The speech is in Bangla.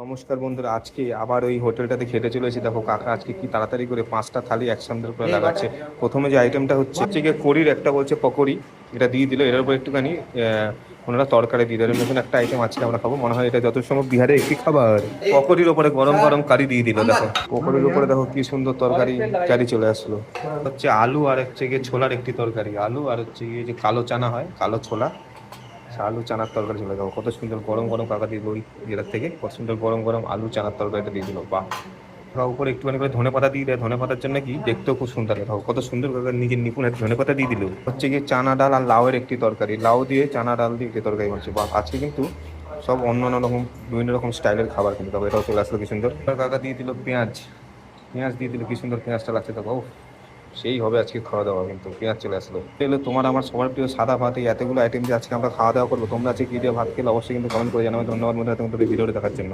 নমস্কার বন্ধুরা, আজকে আবার ওই হোটেলটাতে খেতে চলেছি। দেখো কাকা আজকে কি তাড়াতাড়ি করে 5টা থালি একসঙ্গে করে লাগাচ্ছে। প্রথমে যে আইটেমটা হচ্ছে গিয়ে কড়ির একটা বলছে পকোড়ি, এটা দিয়ে দিল। এর উপর একটুখানি ওনারা তরকারি দিয়ে দেবেন। নতুন একটা আইটেম আছে আমরা খাবো, মনে হয় এটা যত সম্ভব বিহারে একটি খাবার। পকোড়ির উপরে গরম গরম কারি দিয়ে দিল। দেখো পকোড়ির উপরে দেখো কি সুন্দর তরকারি কারি চলে আসলো। হচ্ছে আলু আর হচ্ছে গিয়ে ছোলার একটি তরকারি, আলু আর হচ্ছে গিয়ে যে কালো চানা হয়, কালো ছোলা, আলু চানার তরকারি চলে যাবো। কত সুন্দর গরম গরম কাকা দিয়ে ওই ইয়েটার থেকে কত সুন্দর গরম গরম আলু চানার তরকারিটা দিয়ে দিল। বাহ! কাকা উপরে একটুখানি করে ধনে পাতা দিয়ে দেয়, ধনে পাতার জন্য কি দেখতেও খুব সুন্দর লাগে। কত সুন্দর কাকা নিজের নিপুণ ধনে পাতা দিয়ে দিল। হচ্ছে কি চানা ডাল আর লাউয়ের একটি তরকারি, লাউ দিয়ে চানা ডাল দিয়ে একটি তরকারি হচ্ছে। বাহ! আজকে কিন্তু সব অন্য অন্য রকম বিভিন্ন রকম স্টাইলের খাবার, কিন্তু তবে এটাও চলে আসলো কি সুন্দর। কাকা দিয়ে দিল পেঁয়াজ, পেঁয়াজ দিয়ে দিল কি সুন্দর পেঁয়াজটা লাগছে। দেখো সেই হবে আজকে খাওয়া দাওয়া, কিন্তু পেঁয়াজ চলে আসলো। তাহলে তোমার আমার সবার প্রিয় সাদা ভাত, এই এতগুলো আইটেম যে আজকে আমরা খাওয়া দাওয়া করবো, তোমরা আজকে কি দিয়ে ভাত খেলে অবশ্যই কিন্তু কমেন্ট করে জানাবে। ধন্যবাদ বন্ধুরা তোমাদের ভিডিওটা দেখার জন্য।